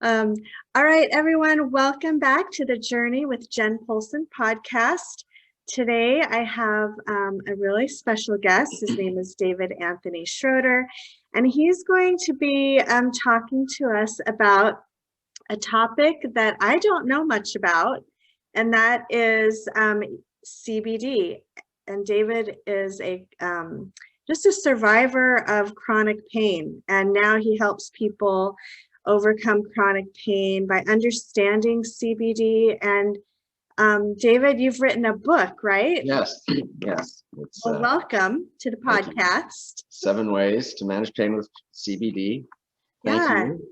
Um, all right, everyone, welcome back to the Journey with Jen Poulson podcast. Today, I have a really special guest. His name is David Anthony Schroeder, and he's going to be talking to us about a topic that I don't know much about, and that is CBD. And David is just a survivor of chronic pain, and now he helps people overcome chronic pain by understanding CBD. And David, you've written a book, right? Yes, yes. It's Well, welcome to the podcast. 7 ways to manage pain with CBD. Thank you.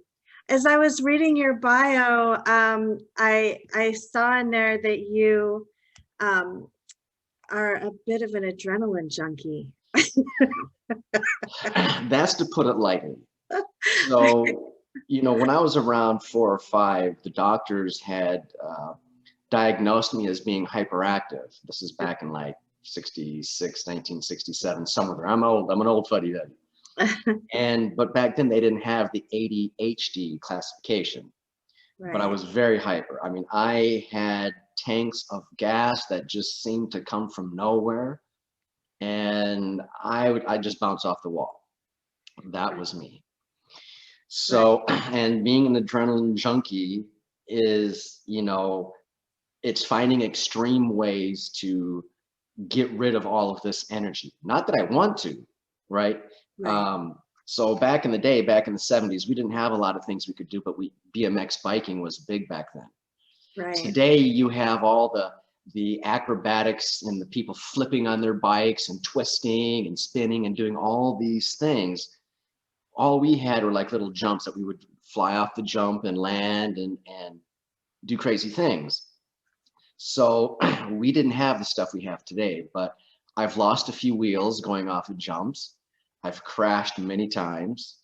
As I was reading your bio, I saw in there that you are a bit of an adrenaline junkie. That's to put it lightly. So, when I was around 4 or 5, the doctors had diagnosed me as being hyperactive. This is back in like 1967, somewhere there. I'm an old fuddy-duddy. But back then they didn't have the ADHD classification. Right. But I was very hyper. I mean, I had tanks of gas that just seemed to come from nowhere, and I just bounce off the wall. That was me. So, and being an adrenaline junkie is, it's finding extreme ways to get rid of all of this energy. Not that I want to, right? So back in the day, back in the 70s, we didn't have a lot of things we could do, but BMX biking was big back then. Right. Today, you have all the acrobatics and the people flipping on their bikes and twisting and spinning and doing all these things. All we had were like little jumps that we would fly off the jump and land and do crazy things. So we didn't have the stuff we have today, but I've lost a few wheels going off of jumps. I've crashed many times.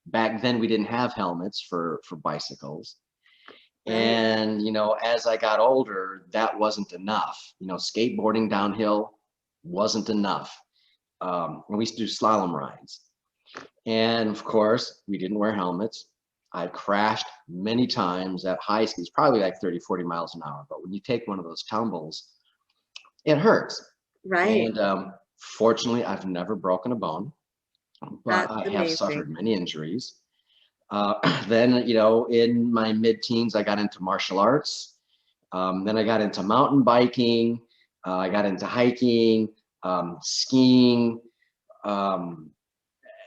Back then we didn't have helmets for bicycles. And, as I got older, that wasn't enough. Skateboarding downhill wasn't enough. And we used to do slalom rides. And of course, we didn't wear helmets. I've crashed many times at high speeds, probably like 30, 40 miles an hour. But when you take one of those tumbles, it hurts. Right. And fortunately, I've never broken a bone, but I have suffered many injuries. Then, in my mid-teens, I got into martial arts. Then I got into mountain biking. I got into hiking, skiing,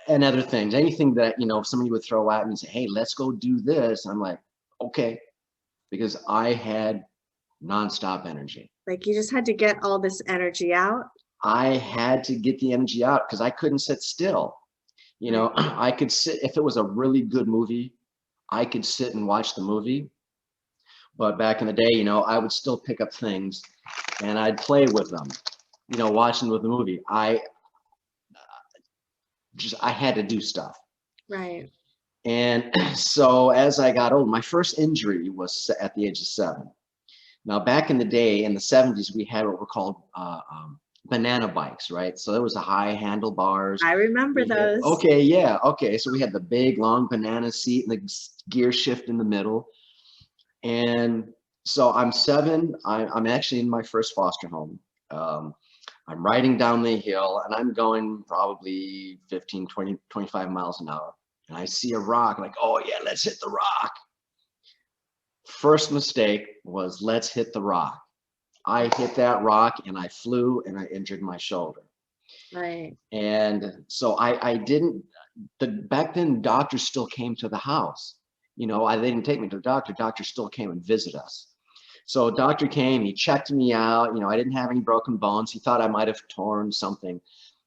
and other things. Anything that, somebody would throw at me and say, hey, let's go do this. And I'm like, okay, because I had nonstop energy. Like you just had to get all this energy out? I had to get the energy out because I couldn't sit still. I could sit, if it was a really good movie, I could sit and watch the movie. But back in the day, I would still pick up things and I'd play with them, watching with the movie. I had to do stuff. Right. And so as I got old, my first injury was at the age of 7. Now, back in the day, in the 70s, we had what were called banana bikes, right? So there was a high handlebars. I remember those. Okay, yeah, okay. So we had the big, long banana seat and the gear shift in the middle. And so I'm 7. I'm actually in my first foster home. I'm riding down the hill and I'm going probably 15, 20, 25 miles an hour. And I see a rock, I'm like, oh yeah, let's hit the rock. First mistake was let's hit the rock. I hit that rock and I flew and I injured my shoulder. Right. And so I didn't, back then doctors still came to the house. They didn't take me to the doctor. Doctors still came and visit us. So a doctor came, he checked me out. I didn't have any broken bones. He thought I might have torn something.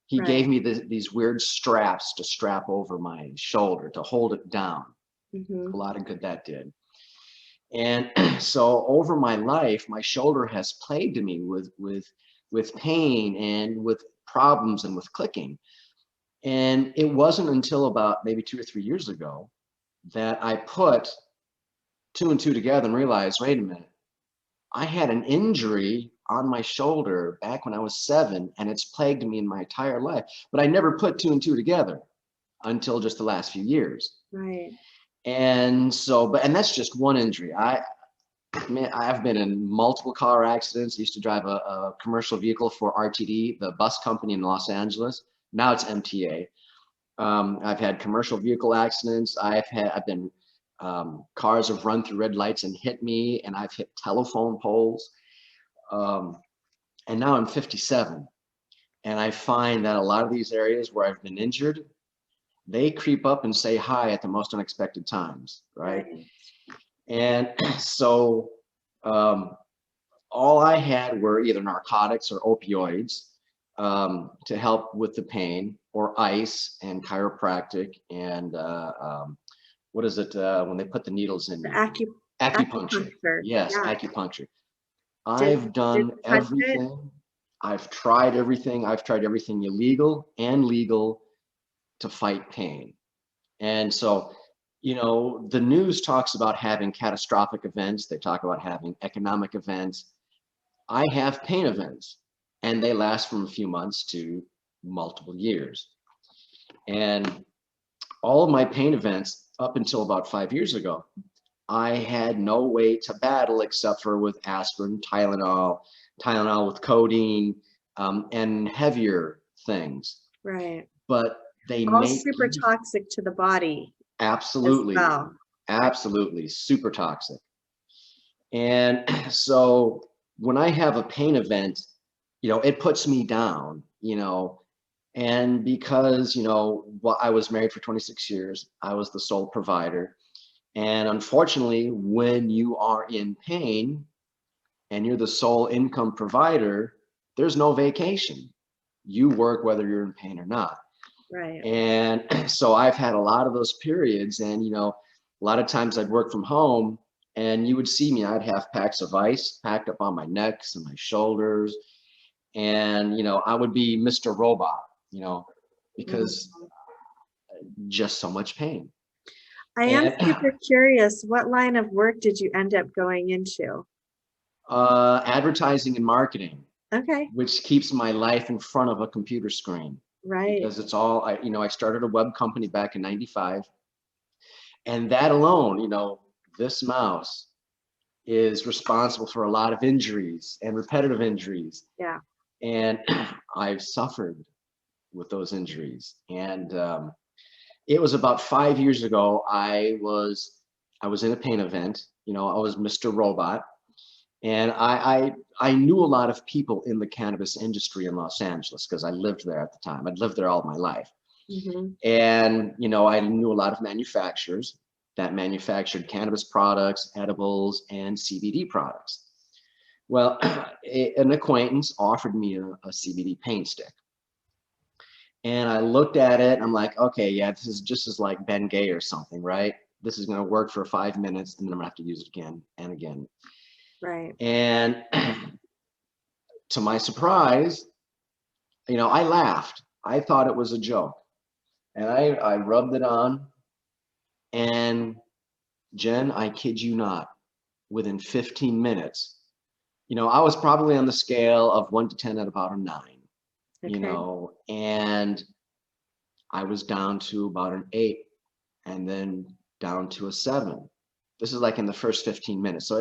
He gave me these weird straps to strap over my shoulder to hold it down. A lot of good that did. And so over my life, my shoulder has plagued me with pain and with problems and with clicking. And it wasn't until about maybe 2 or 3 years ago that I put 2 and 2 together and realized, wait a minute, I had an injury on my shoulder back when I was 7, and it's plagued me in my entire life. But I never put 2 and 2 together until just the last few years. Right. And so, and that's just one injury. Man, I've been in multiple car accidents. Used to drive a commercial vehicle for RTD, the bus company in Los Angeles. Now it's MTA. I've had commercial vehicle accidents. I've been, cars have run through red lights and hit me, and I've hit telephone poles. And now I'm 57. And I find that a lot of these areas where I've been injured, they creep up and say hi at the most unexpected times, right? And so all I had were either narcotics or opioids to help with the pain, or ice and chiropractic and what is it when they put the needles in you? Acupuncture. Yes, yeah. acupuncture. I've done everything. I've tried everything. I've tried everything illegal and legal to fight pain. And so, you know, the news talks about having catastrophic events. They talk about having economic events. I have pain events, and they last from a few months to multiple years. And all of my pain events up until about 5 years ago, I had no way to battle except for with aspirin, Tylenol with codeine, and heavier things. Right. But they all make super toxic to the body. Absolutely. As well. Absolutely. Super toxic. And so when I have a pain event, you know, it puts me down, you know, and because, you know, I was married for 26 years, I was the sole provider. And unfortunately, when you are in pain and you're the sole income provider, there's no vacation. You work whether you're in pain or not. Right. And so I've had a lot of those periods, and, you know, a lot of times I'd work from home and you would see me, I'd have packs of ice packed up on my necks and my shoulders. And, you know, I would be Mr. Robot, you know, because just so much pain. I am super curious, what line of work did you end up going into? Advertising and marketing. Okay. Which keeps my life in front of a computer screen. Right. Because it's all, I started a web company back in '95. And that alone, you know, this mouse is responsible for a lot of injuries and repetitive injuries. Yeah. And I've suffered with those injuries. And it was about 5 years ago, I was in a pain event, you know, I was Mr. Robot. And I knew a lot of people in the cannabis industry in Los Angeles because I lived there at the time. I'd lived there all my life. And, you know, I knew a lot of manufacturers that manufactured cannabis products, edibles, and CBD products. Well, an acquaintance offered me a Cbd Paint Stick. And I looked at it, and I'm like, okay, yeah, this is just as like Ben Gay or something, right? This is going to work for 5 minutes, and then I'm going to have to use it again and again. Right. And to my surprise, you know, I laughed. I thought it was a joke. And I rubbed it on. And Jen, I kid you not, within 15 minutes, you know, I was probably on the scale of 1 to 10 at about a 9, you know, and I was down to about an 8 and then down to a 7. This is like in the first 15 minutes. So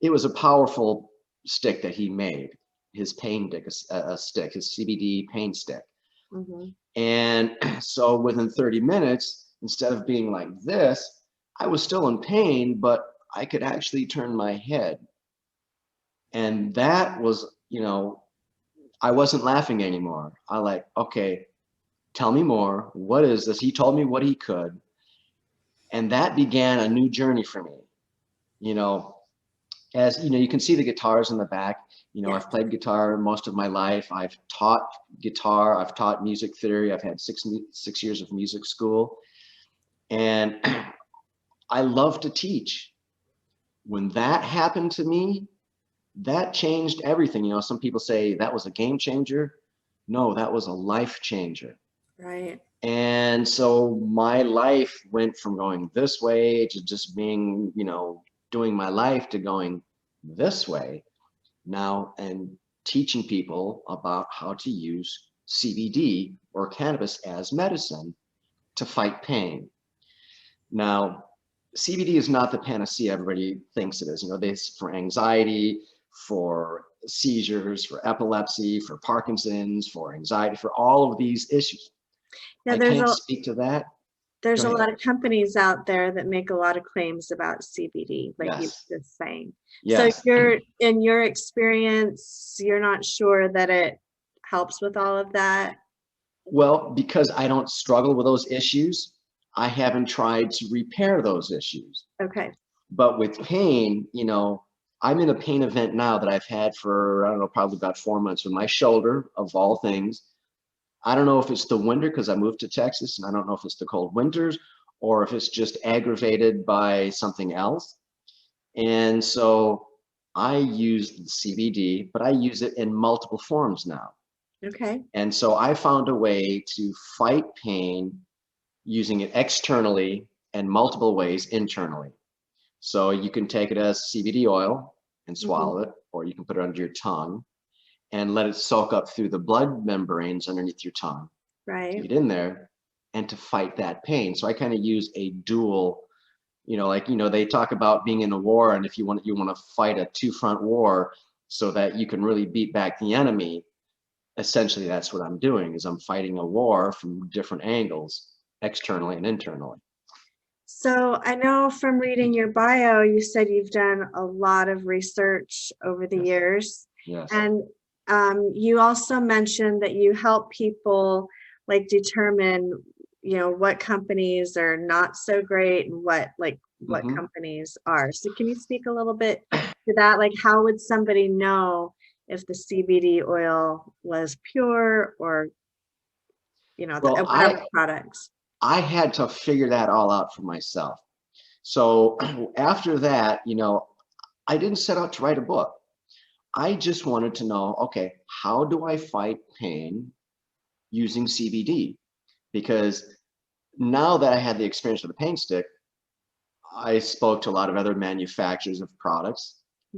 it was a powerful stick that he made, his pain stick, his CBD Paint Stick. And so within 30 minutes, instead of being like this, I was still in pain, but I could actually turn my head. And that was, you know, I wasn't laughing anymore. I like, okay, tell me more. What is this? He told me what he could. And that began a new journey for me. You know, as you know, you can see the guitars in the back. You know, I've played guitar most of my life. I've taught guitar. I've taught music theory. I've had six years of music school. And I love to teach. When that happened to me, that changed everything. You know, some people say that was a game changer. No, that was a life changer. Right. And so my life went from going this way to just being, you know, doing my life to going this way now and teaching people about how to use CBD or cannabis as medicine to fight pain. Now, CBD is not the panacea everybody thinks it is. You know, this for anxiety, for seizures, for epilepsy, for Parkinson's, for anxiety, for all of these issues. Yeah, I can't speak to that. there's Go a ahead. lot of companies out there that make a lot of claims about CBD, like you Yes. were just saying. Yes. So you're, in your experience, you're not sure that it helps with all of that? Well, because I don't struggle with those issues, I haven't tried to repair those issues. Okay. But with pain, you know, I'm in a pain event now that I've had for, I don't know, probably about 4 months with my shoulder, of all things. I don't know if it's the winter because I moved to Texas, and I don't know if it's the cold winters or if it's just aggravated by something else. And so I use the CBD, but I use it in multiple forms now. Okay. And so I found a way to fight pain using it externally and multiple ways internally. So you can take it as CBD oil and swallow it, or you can put it under your tongue and let it soak up through the blood membranes underneath your tongue to Right. get in there and to fight that pain. So I kind of use a dual, you know, like, you know, they talk about being in a war, and if you want to fight a two-front war so that you can really beat back the enemy, essentially that's what I'm doing, is I'm fighting a war from different angles, externally and internally. So I know from reading your bio, you said you've done a lot of research over the years. Yes. And you also mentioned that you help people like determine, you know, what companies are not so great and what companies are. So can you speak a little bit to that? Like, how would somebody know if the CBD oil was pure, or, you know, Well, whatever products? I had to figure that all out for myself. So after that, you know, I didn't set out to write a book. I just wanted to know, okay, how do I fight pain using CBD? Because now that I had the experience with the paint stick, I spoke to a lot of other manufacturers of products,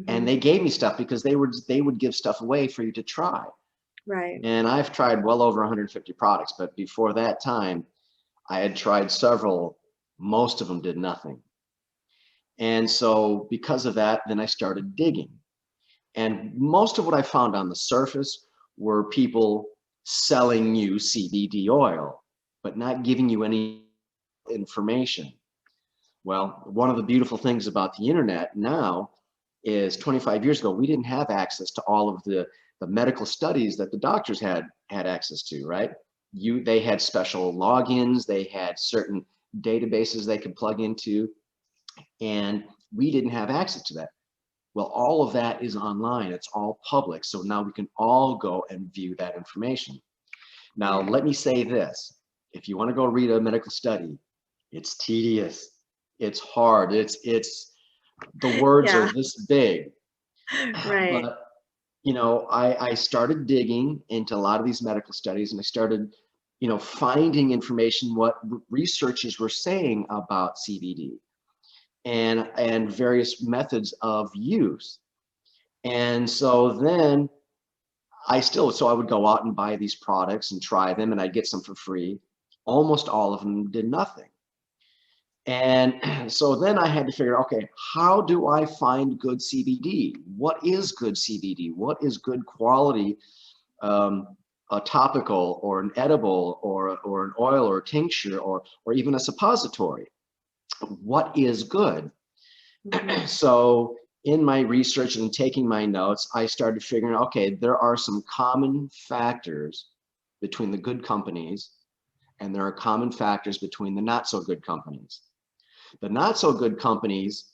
and they gave me stuff because they would give stuff away for you to try. Right. And I've tried well over 150 products, but before that time, I had tried several. Most of them did nothing. And so because of that, then I started digging. And most of what I found on the surface were people selling you CBD oil, but not giving you any information. Well, one of the beautiful things about the internet now is 25 years ago, we didn't have access to all of the medical studies that the doctors had access to, right? They had special logins, they had certain databases they could plug into, and we didn't have access to that. Well, all of that is online. It's all public. So now we can all go and view that information. Now, let me say this. If you want to go read a medical study, it's tedious. It's hard. It's the words are this big. Right. But, you know, I started digging into a lot of these medical studies, and I started, you know, finding information, what researchers were saying about CBD and various methods of use. And so then so I would go out and buy these products and try them, and I'd get some for free. Almost all of them did nothing. And so then I had to figure, okay, how do I find good CBD? What is good CBD? What is good quality, a topical or an edible or an oil or a tincture or even a suppository? What is good? So in my research and taking my notes, I started figuring, okay, there are some common factors between the good companies, and there are common factors between the not so good companies. The not so good companies,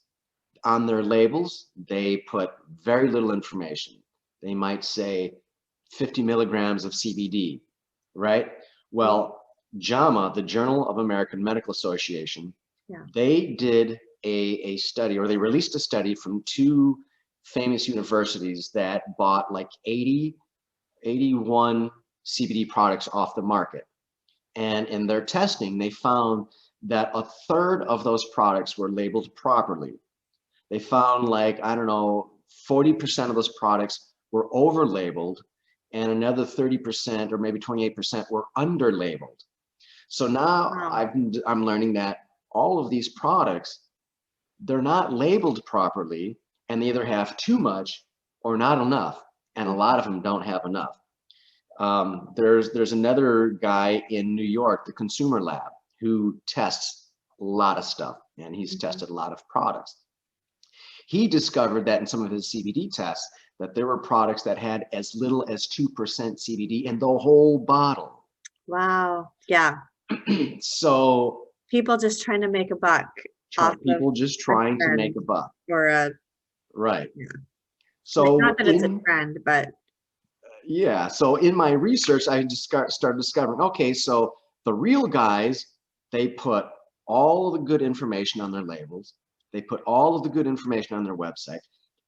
on their labels, they put very little information. They might say 50 milligrams of CBD, right? Well, JAMA, the Journal of American Medical Association, they did a study, or they released a study from two famous universities that bought like 81 CBD products off the market. And in their testing, they found that a third of those products were labeled properly. They found, like, I don't know, 40% of those products were over labeled, and another 30% or maybe 28% were under labeled. So now I'm learning that all of these products they're not labeled properly, and they either have too much or not enough, and a lot of them don't have enough. There's another guy in New York, the Consumer Lab, who tests a lot of stuff, and he's tested a lot of products. He discovered that in some of his CBD tests, that there were products that had as little as 2% CBD in the whole bottle. Wow. Yeah. So People just trying to make a buck. People just trying to make a buck. Or a right. Yeah. So not that it's a trend, but yeah. So in my research, I just started discovering, okay, so the real guys, they put all the good information on their labels. They put all of the good information on their website.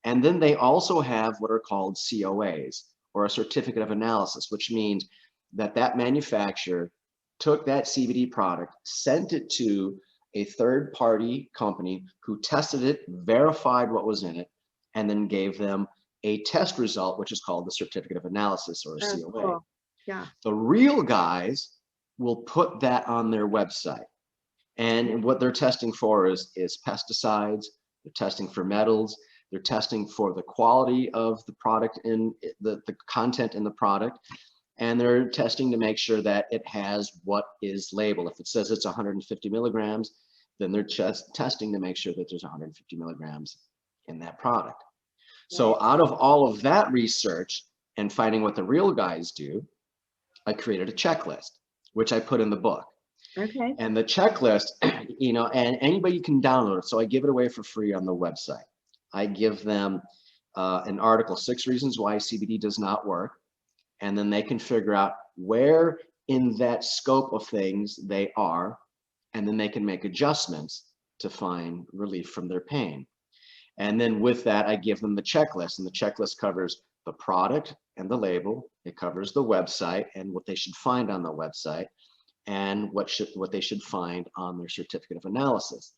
And then they also have what are called COAs, or a certificate of analysis, which means that that manufacturer took that CBD product, sent it to a third-party company who tested it, verified what was in it, and then gave them a test result, which is called the certificate of analysis, or a COA. Cool. Yeah. The real guys will put that on their website. And what they're testing for is pesticides, they're testing for metals, they're testing for the quality of the product, in the content in the product, and they're testing to make sure that it has what is labeled. If it says it's 150 milligrams, then they're just testing to make sure that there's 150 milligrams in that product. So out of all of that research and finding what the real guys do, I created a checklist, which I put in the book. Okay. And the checklist, you know, and anybody can download it. So I give it away for free on the website. I give them an article, 6 reasons why CBD does not work. And then they can figure out where in that scope of things they are. And then they can make adjustments to find relief from their pain. And then with that, I give them the checklist, and the checklist covers the product and the label. It covers the website and what they should find on the website, and what they should find on their certificate of analysis.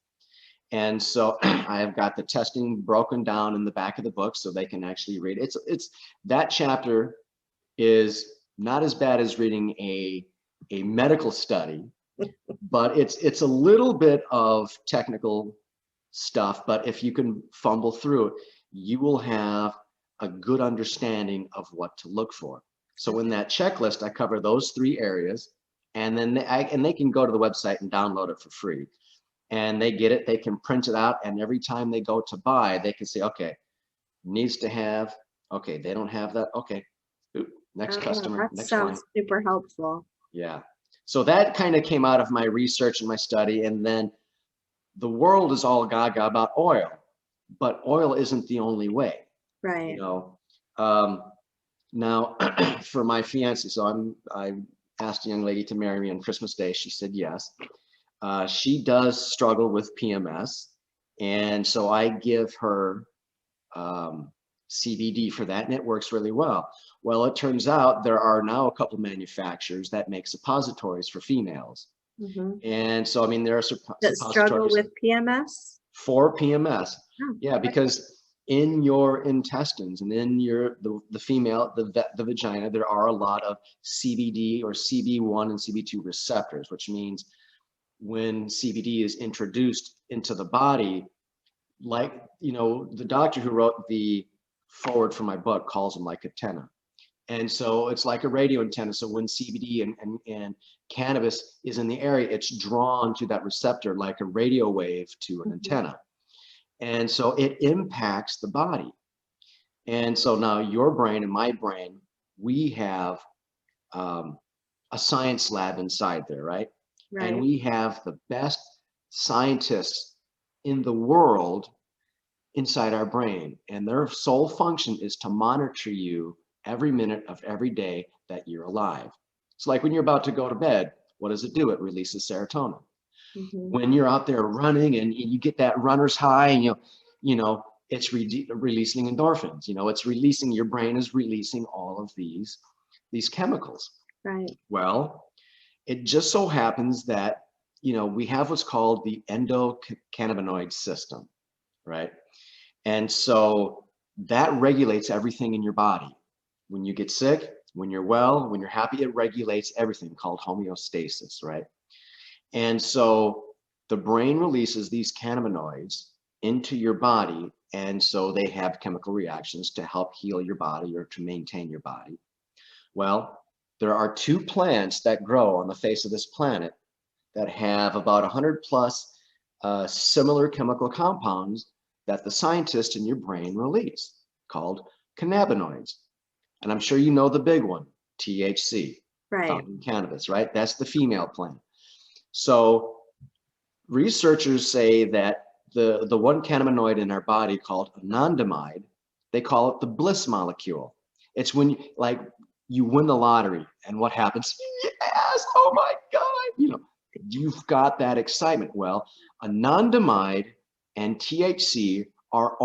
And so I have got the testing broken down in the back of the book so they can actually read. It's that chapter is not as bad as reading a medical study, but it's a little bit of technical stuff. But if you can fumble through it, you will have a good understanding of what to look for. So in that checklist, I cover those 3 areas. And then they can go to the website and download it for free. And they get it, they can print it out, and every time they go to buy, they can say, okay, needs to have, okay, they don't have that, okay, next customer, that next sounds client. super helpful. Yeah. So that kind of came out of my research and my study. And then the world is all gaga about oil, but oil isn't the only way. Right. You know, now for my fiance, so I asked a young lady to marry me on Christmas Day. She said yes. She does struggle with PMS, and so I give her CBD for that, and it works really well. Well, it turns out there are now a couple manufacturers that make suppositories for females. And so, I mean, there are that struggle with PMS? For PMS. Oh, yeah, because in your intestines and in the female, the vagina, there are a lot of CBD or CB1 and CB2 receptors, which means when CBD is introduced into the body, like, you know, the doctor who wrote the forward for my book calls them like antenna. And so it's like a radio antenna. So when CBD and cannabis is in the area, it's drawn to that receptor like a radio wave to an antenna. And so it impacts the body. And so now your brain and my brain, we have a science lab inside there, right? And we have the best scientists in the world inside our brain. And their sole function is to monitor you every minute of every day that you're alive. It's like when you're about to go to bed, what does it do? It releases serotonin. When you're out there running and you get that runner's high, and you know it's releasing endorphins. You know, it's releasing, your brain is releasing all of these chemicals. Right. Well, it just so happens that, you know, we have what's called the endocannabinoid system, right? And so that regulates everything in your body. When you get sick, when you're well, when you're happy, it regulates everything, called homeostasis, right? And so the brain releases these cannabinoids into your body, and so they have chemical reactions to help heal your body or to maintain your body. Well, there are 2 plants that grow on the face of this planet that have about 100 plus similar chemical compounds that the scientists in your brain release, called cannabinoids. And I'm sure you know the big one, THC, Right. found in cannabis, right? That's the female plant. So researchers say that the one cannabinoid in our body called anandamide, they call it the bliss molecule. It's when you win the lottery and what happens? Yes, oh my God, you've got that excitement. Well, anandamide and THC are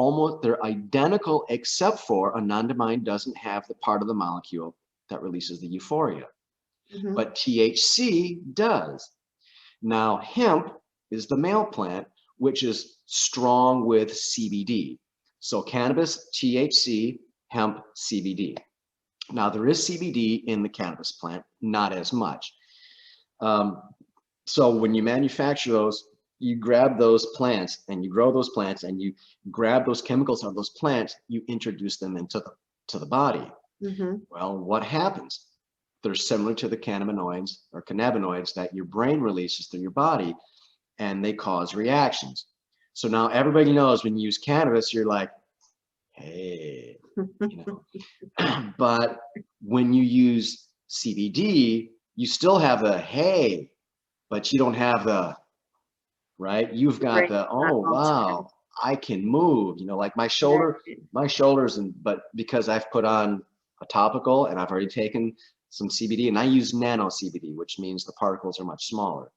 they're identical, except for anandamide doesn't have the part of the molecule that releases the euphoria, but THC does. Now, hemp is the male plant, which is strong with CBD. So cannabis, THC, hemp, CBD. Now, there is CBD in the cannabis plant, not as much. So when you manufacture those, you grab those plants and you grow those plants and you grab those chemicals of those plants, you introduce them into the body. Well, what happens? They're similar to the cannabinoids or cannabinoids that your brain releases through your body, and they cause reactions. So now everybody knows when you use cannabis, you're like, hey, but when you use CBD, you still have the hey, but you don't have the, right? You've got the, oh, wow, I can move, like my shoulders, but because I've put on a topical and I've already taken some CBD, and I use nano CBD, which means the particles are much smaller.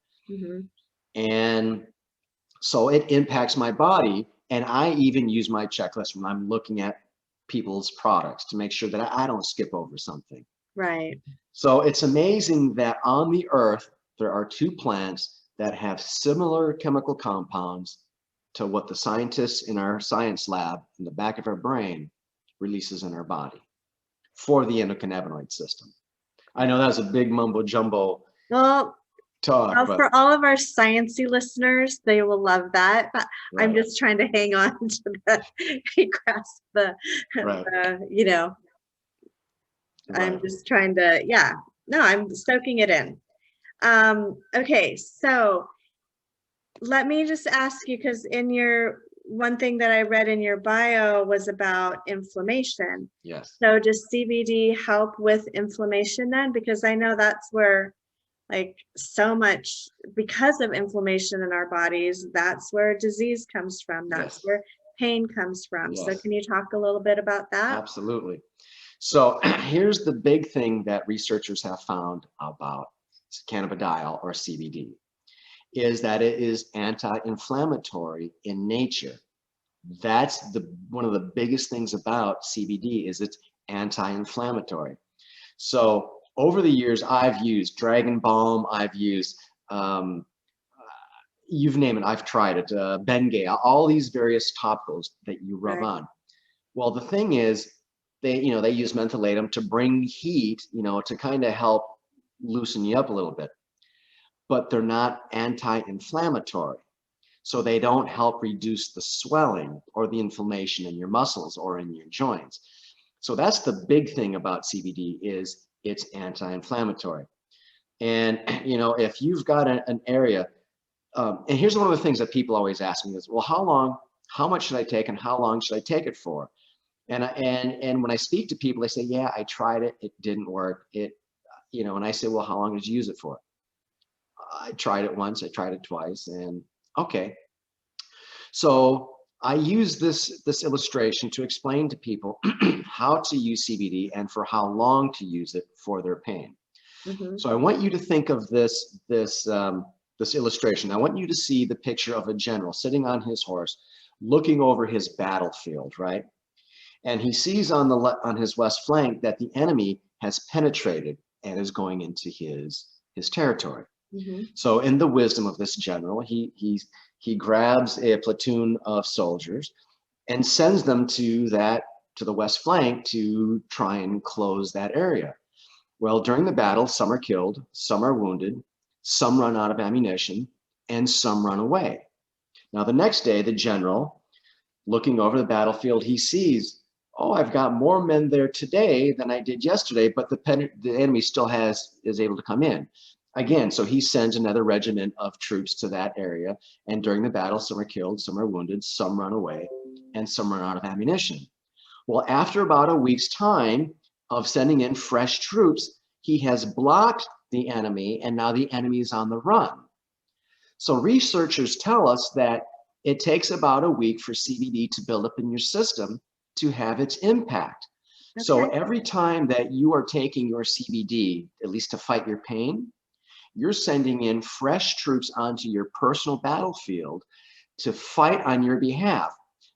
And so it impacts my body. And I even use my checklist when I'm looking at people's products to make sure that I don't skip over something. Right. So it's amazing that on the earth, there are 2 plants that have similar chemical compounds to what the scientists in our science lab in the back of our brain releases in our body for the endocannabinoid system. I know that's a big mumbo jumbo talk. Well, for all of our sciencey listeners, they will love that. But right. I'm just trying to hang on to grasp the, right. I'm just trying to, I'm soaking it in. Okay, so let me just ask you, because one thing that I read in your bio was about inflammation. Yes. So does CBD help with inflammation then? Because I know that's where so much, because of inflammation in our bodies, that's where disease comes from. That's where pain comes from. Yes. So can you talk a little bit about that? Absolutely. So here's the big thing that researchers have found about cannabidiol or CBD is that it is anti-inflammatory in nature. That's one of the biggest things about CBD is it's anti-inflammatory. So over the years, I've used Dragon Balm, I've used, you've named it, I've tried it, Bengay, all these various topicals that you rub on. Well, the thing is, they use mentholatum to bring heat, to kind of help loosen you up a little bit, but they're not anti-inflammatory. So they don't help reduce the swelling or the inflammation in your muscles or in your joints. So that's the big thing about CBD is it's anti-inflammatory. And, if you've got an area, and here's one of the things that people always ask me is, well, how much should I take and how long should I take it for? And when I speak to people, they say, yeah, I tried it. It didn't work. And I say, well, how long did you use it for? I tried it once, I tried it twice, and okay. So I use this illustration to explain to people how to use CBD and for how long to use it for their pain. So I want you to think of this illustration. I want you to see the picture of a general sitting on his horse, looking over his battlefield, right? And he sees on his west flank that the enemy has penetrated and is going into his territory. So in the wisdom of this general, he grabs a platoon of soldiers and sends them to the west flank to try and close that area. Well, during the battle, some are killed, some are wounded, some run out of ammunition, and some run away. Now, the next day, the general looking over the battlefield, he sees, oh, I've got more men there today than I did yesterday, but the enemy still is able to come in. Again, so he sends another regiment of troops to that area, and during the battle, some are killed, some are wounded, some run away, and some run out of ammunition. Well, after about a week's time of sending in fresh troops, he has blocked the enemy, and now the enemy is on the run. So researchers tell us that it takes about a week for CBD to build up in your system to have its impact. Okay. So every time that you are taking your CBD, at least to fight your pain, you're sending in fresh troops onto your personal battlefield to fight on your behalf.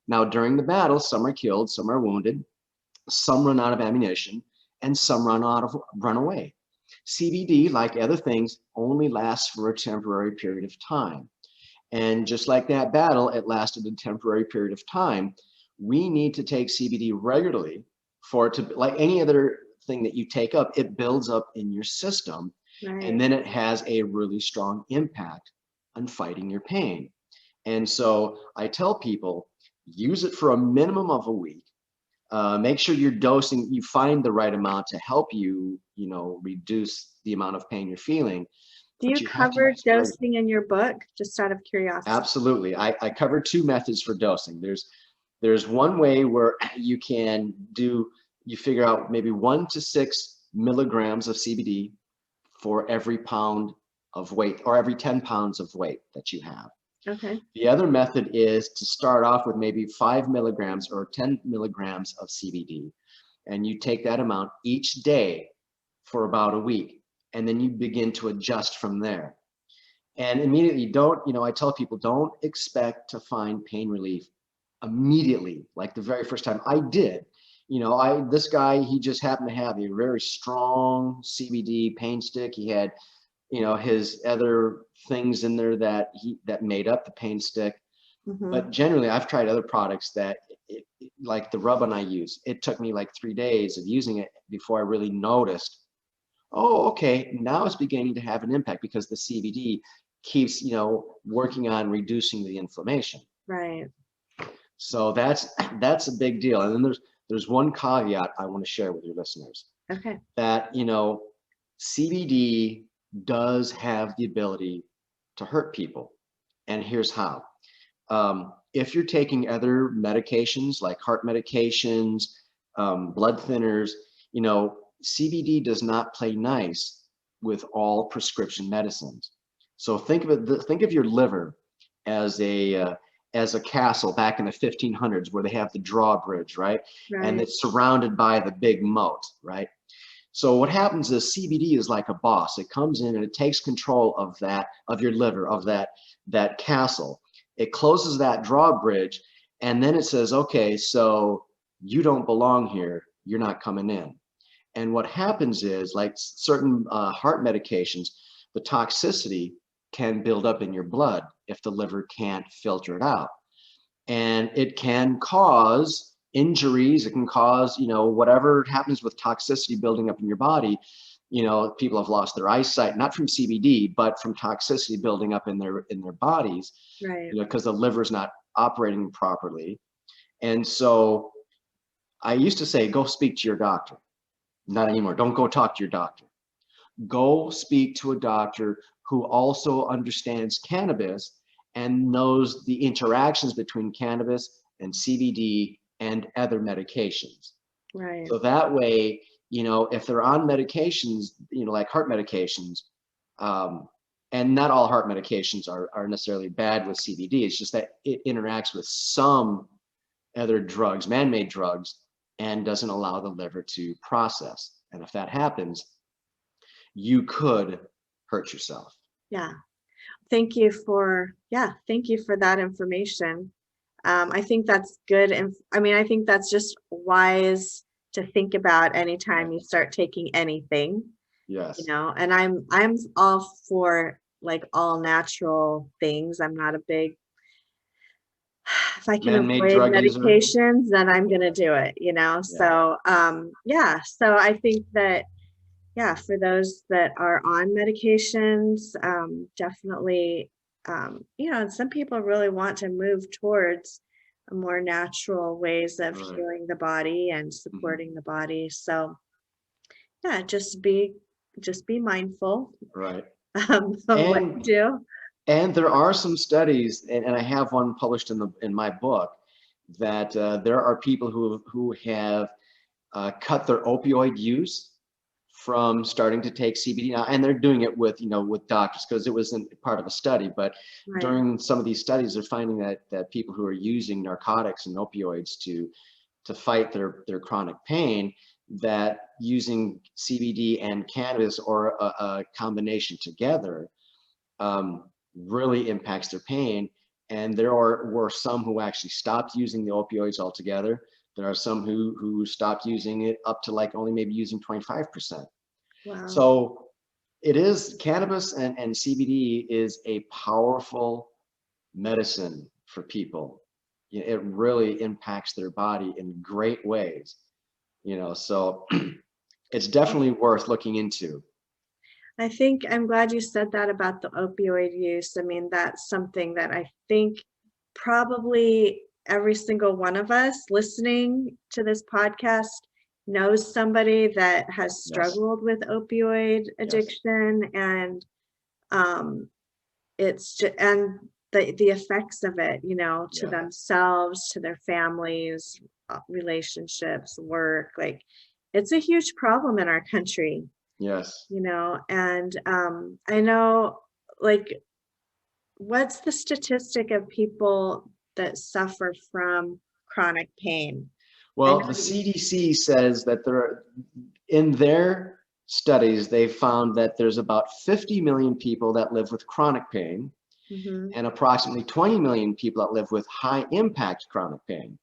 Now, during the battle, some are killed, some are wounded, some run out of ammunition, and some run away. CBD, like other things, only lasts for a temporary period of time. And just like that battle, it lasted a temporary period of time. We need to take CBD regularly for it to, like any other thing that you take up, it builds up in your system. Right. And then it has a really strong impact on fighting your pain. And so I tell people, use it for a minimum of a week. Make sure you're dosing, you find the right amount to help you, reduce the amount of pain you're feeling. Do you cover dosing in your book, just out of curiosity? Absolutely. I cover two methods for dosing. There's one way where you can you figure out maybe 1 to 6 milligrams of CBD for every pound of weight, or every 10 pounds of weight that you have. Okay. The other method is to start off with maybe 5 milligrams or 10 milligrams of CBD. And you take that amount each day for about a week. And then you begin to adjust from there. And immediately I tell people, don't expect to find pain relief immediately, like the very first time. I did. This guy, he just happened to have a very strong CBD paint stick. He had his other things in there that made up the paint stick. Mm-hmm. But generally, I've tried other products that, like the rub-on I use, it took me like 3 days of using it before I really noticed, oh, okay, now it's beginning to have an impact, because the CBD keeps, working on reducing the inflammation. Right. So that's a big deal. And then there's one caveat I want to share with your listeners. Okay. That, CBD does have the ability to hurt people. And here's how. If you're taking other medications like heart medications, blood thinners, CBD does not play nice with all prescription medicines. So think of your liver as a castle back in the 1500s, where they have the drawbridge, right? And it's surrounded by the big moat, right? So what happens is CBD is like a boss. It comes in and it takes control of your liver, of that castle. It closes that drawbridge, and then it says, okay, so you don't belong here. You're not coming in. And what happens is, like certain heart medications, the toxicity can build up in your blood if the liver can't filter it out. And it can cause injuries. It can cause, whatever happens with toxicity building up in your body. People have lost their eyesight, not from CBD, but from toxicity building up in their bodies, right? Because the liver's not operating properly. And so I used to say, go speak to your doctor. Not anymore. Don't go talk to your doctor. Go speak to a doctor who also understands cannabis and knows the interactions between cannabis and CBD and other medications. Right. So that way, if they're on medications, like heart medications, and not all heart medications are necessarily bad with CBD. It's just that it interacts with some other drugs, man-made drugs, and doesn't allow the liver to process. And if that happens, you could hurt yourself. Yeah. Thank you for that information. I think that's good. And I think that's just wise to think about anytime you start taking anything. Yes. And I'm all for like all natural things. I'm not a big, if I can avoid medications, then I'm going to do it, Yeah. So, so I think that, for those that are on medications, definitely, and some people really want to move towards more natural ways of Right. healing the body and supporting the body. So yeah, just be mindful Right. of what you And do. and there are some studies, and I have one published in my book, that there are people who have cut their opioid use from starting to take CBD now, and they're doing it with with doctors because it wasn't part of a study. But Right. during some of these studies, they're finding that people who are using narcotics and opioids to fight their chronic pain, that using CBD and cannabis or a combination together really impacts their pain. And were some who actually stopped using the opioids altogether. There are some who stopped using it up to like only maybe using 25%. Wow. So it is cannabis and CBD is a powerful medicine for people. It really impacts their body in great ways, so it's definitely worth looking into. I think I'm glad you said that about the opioid use. I mean, that's something that I think probably every single one of us listening to this podcast knows somebody that has Yes, struggled with opioid yes, addiction, and um, it's just, and the effects of it, to yeah, themselves, to their families, relationships, work, like it's a huge problem in our country, yes. and I know, like, what's the statistic of people that suffer from chronic pain? I know Well, the that you, CDC says that in their studies, they found that there's about 50 million people that live with chronic pain mhm, and approximately 20 million people that live with high impact chronic pain.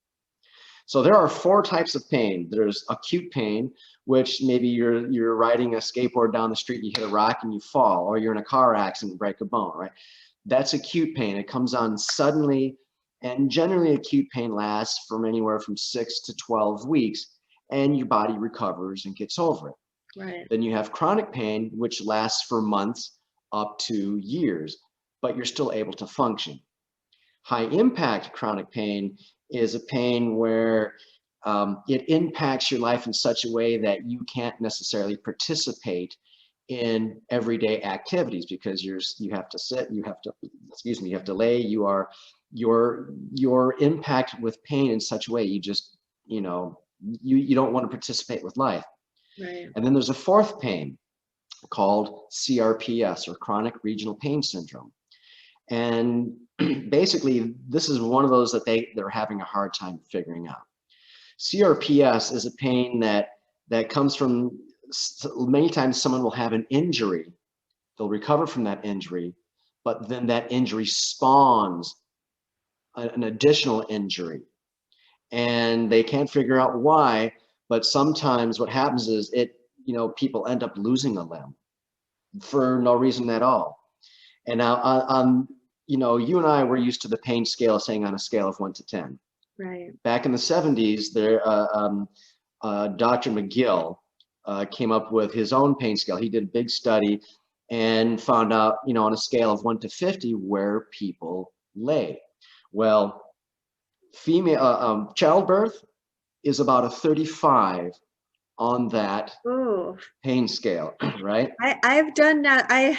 So there are four types of pain. There's acute pain, which maybe you're riding a skateboard down the street, you hit a rock and you fall, or you're in a car accident and break a bone, right? That's acute pain. It comes on suddenly, and generally acute pain lasts from anywhere from 6 to 12 weeks, and your body recovers and gets over it. right, Then you have chronic pain, which lasts for months up to years, but you're still able to function. High impact chronic pain is a pain where it impacts your life in such a way that you can't necessarily participate in everyday activities because you have to sit, you have to, excuse me, you have to lay, your impact with pain in such a way you just, you don't want to participate with life. right. And then there's a fourth pain called CRPS, or chronic regional pain syndrome. And basically, this is one of those that they're having a hard time figuring out. CRPS is a pain that comes from, many times someone will have an injury, they'll recover from that injury, but then that injury spawns an additional injury, and they can't figure out why. But sometimes what happens is people end up losing a limb for no reason at all. And now you and I were used to the pain scale saying on a scale of 1 to 10. Right. Back in the 70s, Dr. McGill came up with his own pain scale. He did a big study and found out, on a scale of 1 to 50, where people lay. Well, childbirth is about a 35 on that Oh, pain scale, right? I've done that. I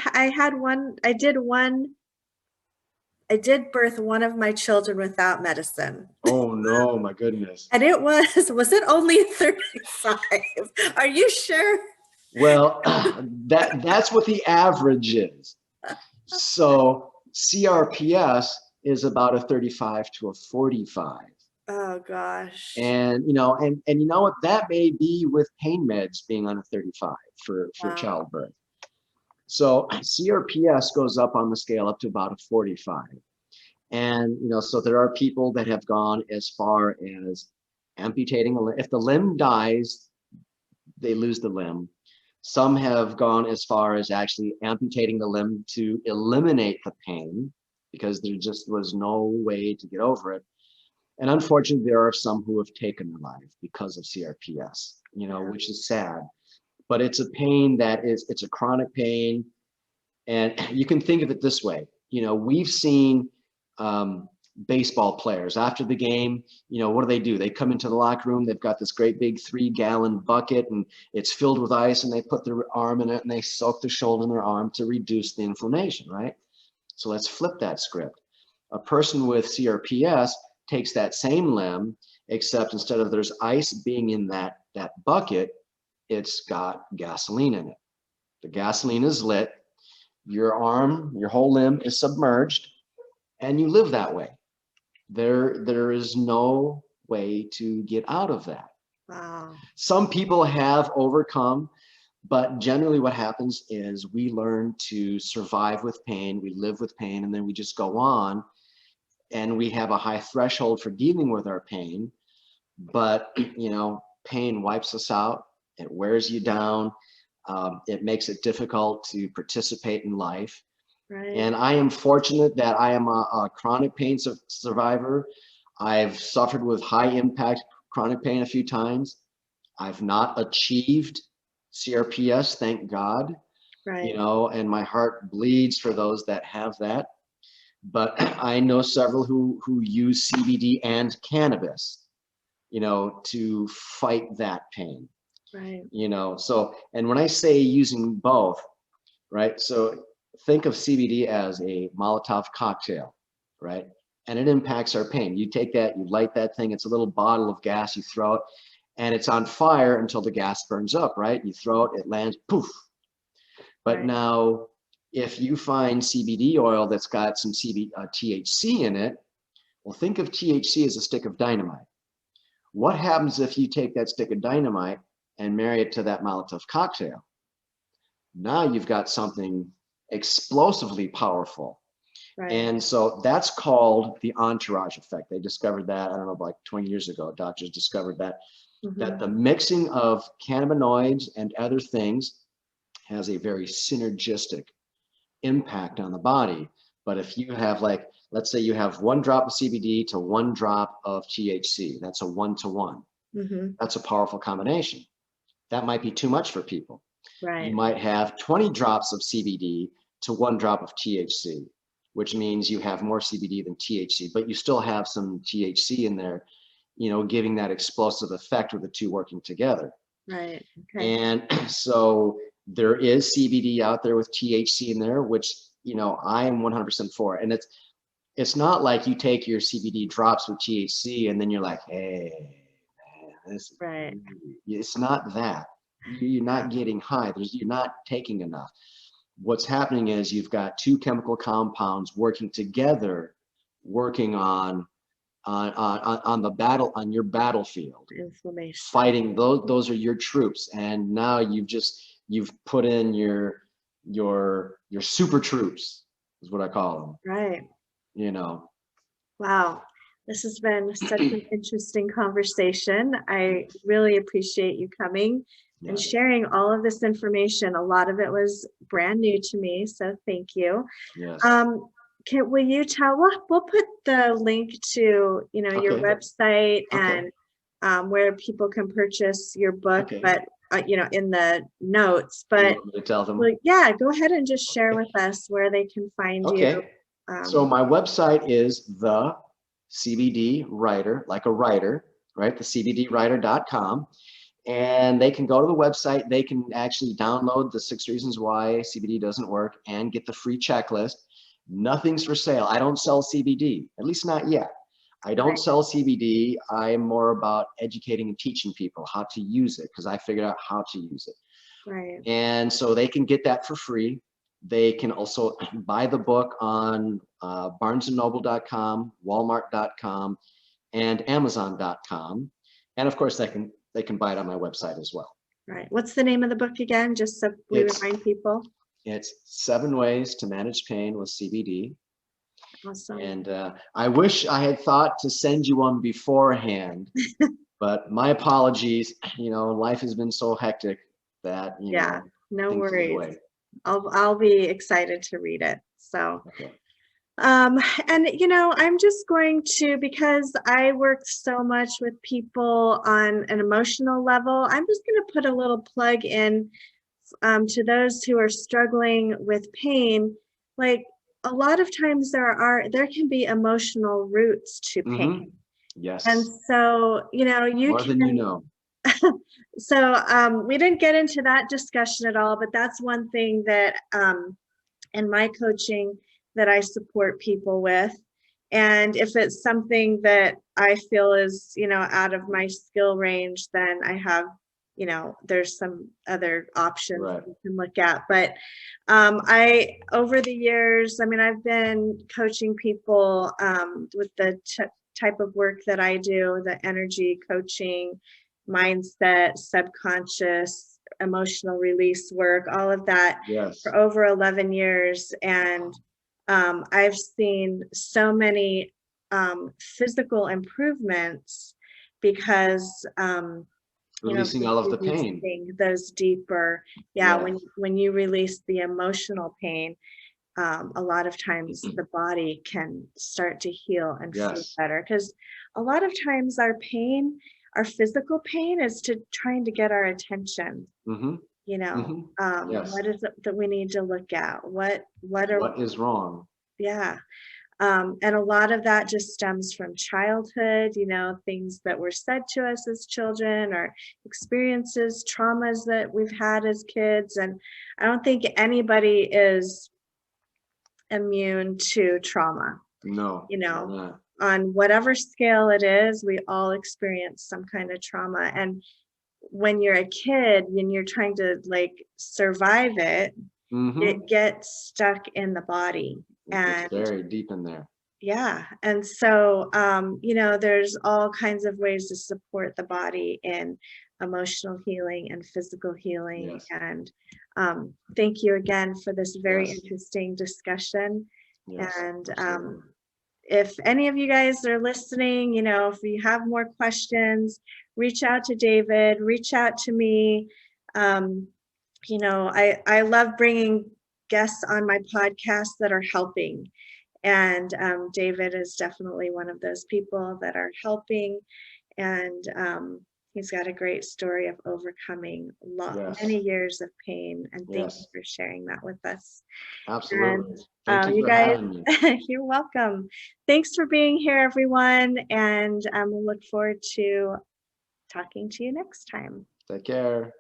did birth one of my children without medicine. Oh no, my goodness. And was it only 35? Are you sure? Well, that's what the average is. So CRPS is about a 35 to a 45. Oh gosh. And you know what, that may be with pain meds being on a 35 for Wow. childbirth. So CRPS goes up on the scale up to about a 45. And so there are people that have gone as far as amputating a limb. If the limb dies, they lose the limb. Some have gone as far as actually amputating the limb to eliminate the pain because there just was no way to get over it. And unfortunately, there are some who have taken their life because of CRPS, Yeah. which is sad. But it's a pain it's a chronic pain. And you can think of it this way. We've seen baseball players. After the game, you know, what do? They come into the locker room, they've got this great big 3-gallon bucket and it's filled with ice, and they put their arm in it and they soak the shoulder in their arm to reduce the inflammation, right? So let's flip that script. A person with CRPS takes that same limb, except instead of there's ice being in that bucket, it's got gasoline in it. The gasoline is lit, your arm, your whole limb is submerged, and you live that way. There is no way to get out of that. Wow. Some people have overcome, but generally what happens is we learn to survive with pain, we live with pain, and then we just go on, and we have a high threshold for dealing with our pain. But, you know, pain wipes us out, it wears you down, it makes it difficult to participate in life. Right. And I am fortunate that I am a chronic pain survivor. I've suffered with high impact chronic pain a few times. I've not achieved CRPS, thank God. Right. You know, and my heart bleeds for those that have that. But I know several who use CBD and cannabis, you know, to fight that pain. Right. You know, so, and when I say using both, right? So think of CBD as a Molotov cocktail, right? And it impacts our pain. You take that, you light that thing, it's a little bottle of gas, you throw it, and it's on fire until the gas burns up, right? You throw it, it lands, poof. But Right. now, if you find CBD oil that's got some THC in it, well, think of THC as a stick of dynamite. What happens if you take that stick of dynamite and marry it to that Molotov cocktail? Now you've got something explosively powerful. Right. And so that's called the Entourage Effect. They discovered that, I don't know, like 20 years ago, doctors discovered that, that the mixing of cannabinoids and other things has a very synergistic impact on the body. But if you have, like, let's say you have 1 drop of CBD to 1 drop of THC, that's a 1-to-1. That's a powerful combination. That might be too much for people. Right. You might have 20 drops of CBD to 1 drop of THC, which means you have more CBD than THC, but you still have some THC in there, you know, giving that explosive effect with the two working together. Right. Okay. And so there is CBD out there with THC in there, which, you know, I am 100% for. And it's not like you take your CBD drops with THC and then you're like, hey, man, this is right. It's not that. You're not getting high. You're not taking enough. What's happening is you've got 2 chemical compounds working together, working on the battle, on your battlefield, Inflammation. fighting those are your troops. And now you've put in your super troops, is what I call them. Right. You know. Wow. This has been such an interesting conversation. I really appreciate you coming and sharing all of this information. A lot of it was brand new to me, so thank you. Yes. Will you tell? We'll put the link to your website and where people can purchase your book, but in the notes. But you want me to tell them? Well, yeah, go ahead and just share with us where they can find you. So my website is the CBD writer, like a writer, right? The cbdwriter.com. And they can go to the website. They can actually download the 6 reasons why CBD doesn't work and get the free checklist. Nothing's for sale. I don't sell CBD, at least not yet. I don't sell CBD. I'm more about educating and teaching people how to use it because I figured out how to use it. Right. And so they can get that for free. They can also buy the book on barnesandnoble.com, walmart.com, and amazon.com. And of course, they can buy it on my website as well. Right. What's the name of the book again, just so we remind people? It's 7 Ways to Manage Pain with CBD. Awesome. And I wish I had thought to send you one beforehand, but my apologies. Life has been so hectic that, no worries. I'll be excited to read it. So, and I'm just going to, because I work so much with people on an emotional level, I'm just going to put a little plug in to those who are struggling with pain. Like, a lot of times there can be emotional roots to pain. Yes. And so, you know, More than you know. So we didn't get into that discussion at all, but that's one thing that in my coaching that I support people with. And if it's something that I feel is, you know, out of my skill range, then I have, you know, there's some other options Right. you can look at. But over the years, I mean, I've been coaching people with the type of work that I do, the energy coaching, mindset, subconscious, emotional release work, all of that for over 11 years. And I've seen so many physical improvements because releasing all of the pain, those deeper, when you release the emotional pain, a lot of times the body can start to heal and feel better, because a lot of times our physical pain is trying to get our attention. You know, what is it that we need to look at? What is wrong? Yeah. And a lot of that just stems from childhood, you know, things that were said to us as children, or experiences, traumas that we've had as kids. And I don't think anybody is immune to trauma. No. You know, on whatever scale it is, we all experience some kind of trauma. And when you're a kid and you're trying to like survive it, it gets stuck in the body. It's very deep in there. Yeah. And so, you know, there's all kinds of ways to support the body in emotional healing and physical healing. And thank you again for this very interesting discussion. And if any of you guys are listening, you know, if you have more questions, reach out to David, reach out to me. You know, I love bringing guests on my podcast that are helping. And David is definitely one of those people that are helping. And he's got a great story of overcoming many years of pain. And thank you for sharing that with us. Absolutely. And, thank you for having me. You're welcome. Thanks for being here, everyone. And we'll look forward to talking to you next time. Take care.